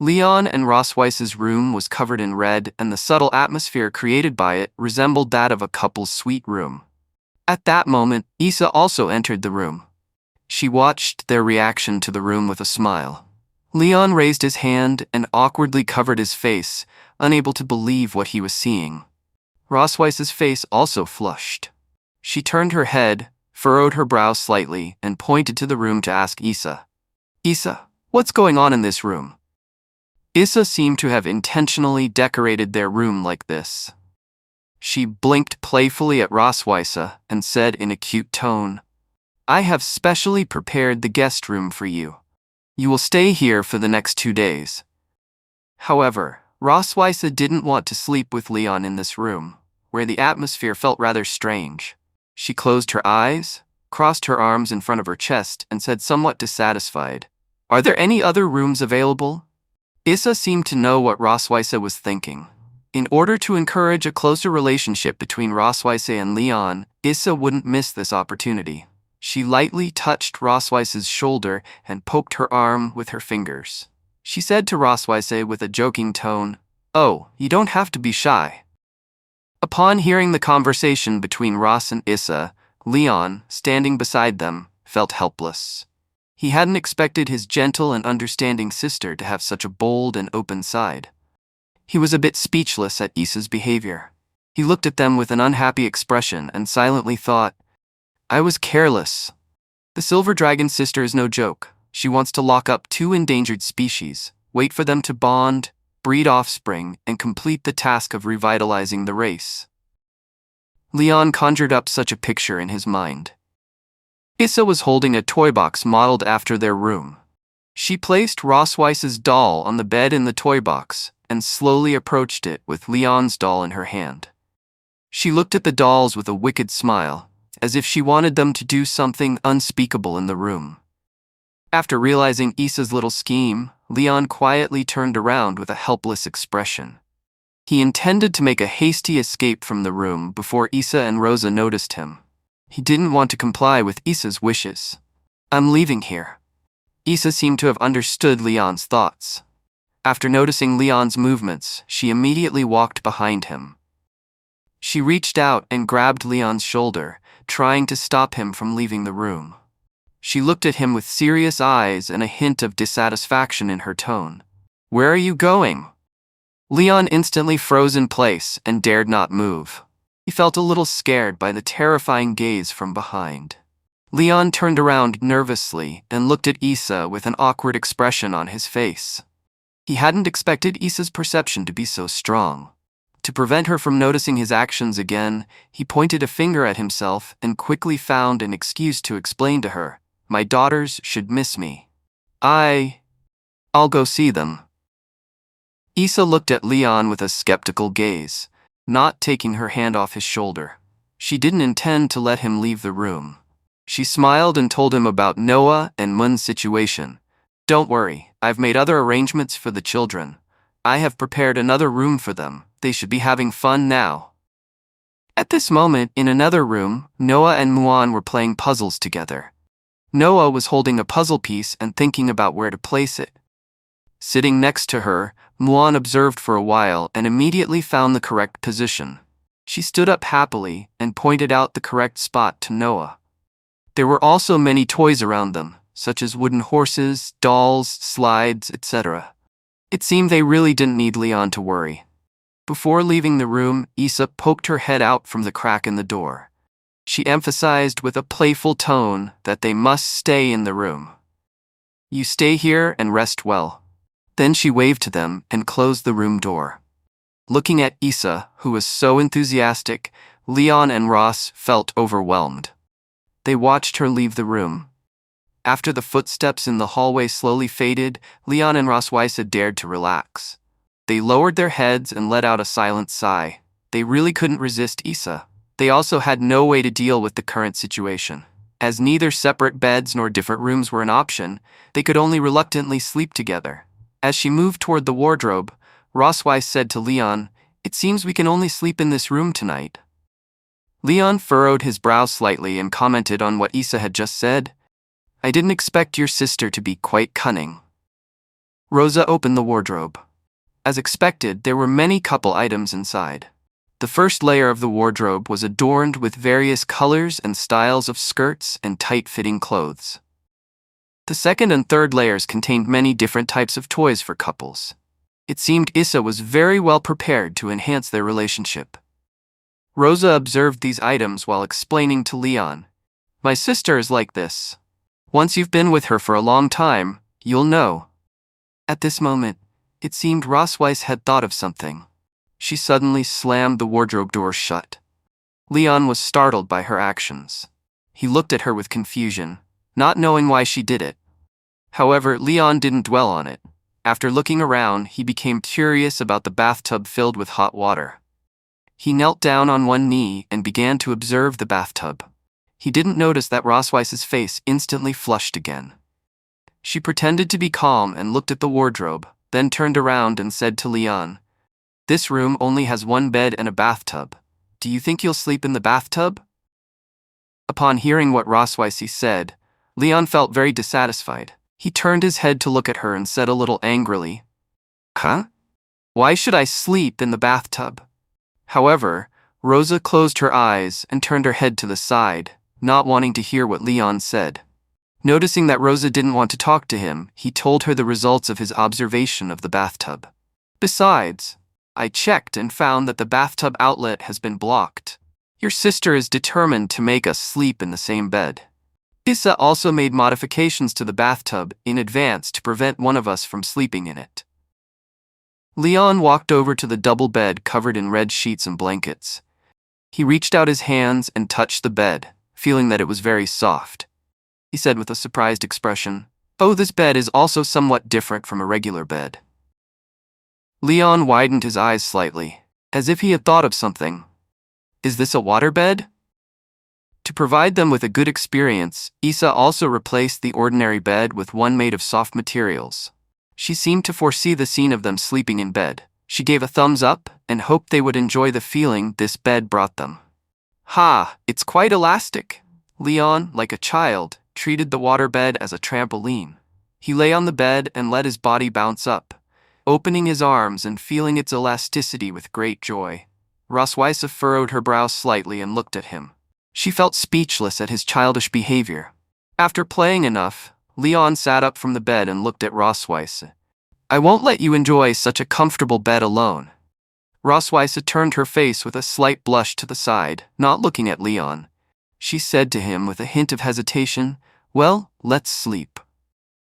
Leon and Rosweiss's room was covered in red, and the subtle atmosphere created by it resembled that of a couple's sweet room. At that moment, Issa also entered the room. She watched their reaction to the room with a smile. Leon raised his hand and awkwardly covered his face, unable to believe what he was seeing. Rosweiss's face also flushed. She turned her head, furrowed her brow slightly, and pointed to the room to ask Issa, "Issa, what's going on in this room?" Issa seemed to have intentionally decorated their room like this. She blinked playfully at Rosweissa and said in a cute tone, "I have specially prepared the guest room for you. You will stay here for the next 2 days." However, Rosweissa didn't want to sleep with Leon in this room, where the atmosphere felt rather strange. She closed her eyes, crossed her arms in front of her chest, and said somewhat dissatisfied, "Are there any other rooms available?" Issa seemed to know what Rosweissa was thinking. In order to encourage a closer relationship between Rosweissa and Leon, Issa wouldn't miss this opportunity. She lightly touched Rosweissa's shoulder and poked her arm with her fingers. She said to Rosweissa with a joking tone, "Oh, you don't have to be shy." Upon hearing the conversation between Ross and Issa, Leon, standing beside them, felt helpless. He hadn't expected his gentle and understanding sister to have such a bold and open side. He was a bit speechless at Issa's behavior. He looked at them with an unhappy expression and silently thought, "I was careless. The silver dragon sister is no joke. She wants to lock up 2 endangered species, wait for them to bond, breed offspring, and complete the task of revitalizing the race." Leon conjured up such a picture in his mind. Issa was holding a toy box modeled after their room. She placed Rosweiss's doll on the bed in the toy box and slowly approached it with Leon's doll in her hand. She looked at the dolls with a wicked smile, as if she wanted them to do something unspeakable in the room. After realizing Issa's little scheme, Leon quietly turned around with a helpless expression. He intended to make a hasty escape from the room before Issa and Rosa noticed him. He didn't want to comply with Issa's wishes. "I'm leaving here." Issa seemed to have understood Leon's thoughts. After noticing Leon's movements, she immediately walked behind him. She reached out and grabbed Leon's shoulder, trying to stop him from leaving the room. She looked at him with serious eyes and a hint of dissatisfaction in her tone. "Where are you going?" Leon instantly froze in place and dared not move. He felt a little scared by the terrifying gaze from behind. Leon turned around nervously and looked at Issa with an awkward expression on his face. He hadn't expected Issa's perception to be so strong. To prevent her from noticing his actions again, he pointed a finger at himself and quickly found an excuse to explain to her, "My daughters should miss me. I'll go see them." Issa looked at Leon with a skeptical gaze, not taking her hand off his shoulder. She didn't intend to let him leave the room. She smiled and told him about Noah and Mun's situation. "Don't worry, I've made other arrangements for the children. I have prepared another room for them. They should be having fun now." At this moment, in another room, Noah and Muan were playing puzzles together. Noah was holding a puzzle piece and thinking about where to place it. Sitting next to her, Muan observed for a while and immediately found the correct position. She stood up happily and pointed out the correct spot to Noah. There were also many toys around them, such as wooden horses, dolls, slides, etc. It seemed they really didn't need Leon to worry. Before leaving the room, Issa poked her head out from the crack in the door. She emphasized with a playful tone that they must stay in the room. "You stay here and rest well." Then she waved to them and closed the room door. Looking at Issa, who was so enthusiastic, Leon and Ross felt overwhelmed. They watched her leave the room. After the footsteps in the hallway slowly faded, Leon and Rosweissa dared to relax. They lowered their heads and let out a silent sigh. They really couldn't resist Issa. They also had no way to deal with the current situation. As neither separate beds nor different rooms were an option, they could only reluctantly sleep together. As she moved toward the wardrobe, Rosweissa said to Leon, "It seems we can only sleep in this room tonight." Leon furrowed his brow slightly and commented on what Issa had just said. "I didn't expect your sister to be quite cunning." Rosa opened the wardrobe. As expected, there were many couple items inside. The first layer of the wardrobe was adorned with various colors and styles of skirts and tight-fitting clothes. The second and third layers contained many different types of toys for couples. It seemed Issa was very well prepared to enhance their relationship. Rosa observed these items while explaining to Leon, "My sister is like this. Once you've been with her for a long time, you'll know." At this moment, it seemed Rosweiss had thought of something. She suddenly slammed the wardrobe door shut. Leon was startled by her actions. He looked at her with confusion, not knowing why she did it. However, Leon didn't dwell on it. After looking around, he became curious about the bathtub filled with hot water. He knelt down on one knee and began to observe the bathtub. He didn't notice that Rosweiss's face instantly flushed again. She pretended to be calm and looked at the wardrobe, then turned around and said to Leon, "This room only has one bed and a bathtub. Do you think you'll sleep in the bathtub?" Upon hearing what Rosweiss said, Leon felt very dissatisfied. He turned his head to look at her and said a little angrily, "Huh? Why should I sleep in the bathtub?" However, Rosa closed her eyes and turned her head to the side, not wanting to hear what Leon said. Noticing that Rosa didn't want to talk to him, he told her the results of his observation of the bathtub. "Besides, I checked and found that the bathtub outlet has been blocked. Your sister is determined to make us sleep in the same bed." Issa also made modifications to the bathtub in advance to prevent one of us from sleeping in it. Leon walked over to the double bed covered in red sheets and blankets. He reached out his hands and touched the bed, feeling that it was very soft. He said with a surprised expression, "Oh, this bed is also somewhat different from a regular bed." Leon widened his eyes slightly, as if he had thought of something. "Is this a water bed?" To provide them with a good experience, Issa also replaced the ordinary bed with one made of soft materials. She seemed to foresee the scene of them sleeping in bed. She gave a thumbs up and hoped they would enjoy the feeling this bed brought them. "Ha, it's quite elastic." Leon, like a child, treated the waterbed as a trampoline. He lay on the bed and let his body bounce up, opening his arms and feeling its elasticity with great joy. Rosweiss furrowed her brow slightly and looked at him. She felt speechless at his childish behavior. After playing enough, Leon sat up from the bed and looked at Rosweiss. "I won't let you enjoy such a comfortable bed alone." Rosweiss turned her face with a slight blush to the side, not looking at Leon. She said to him with a hint of hesitation, "Well, let's sleep."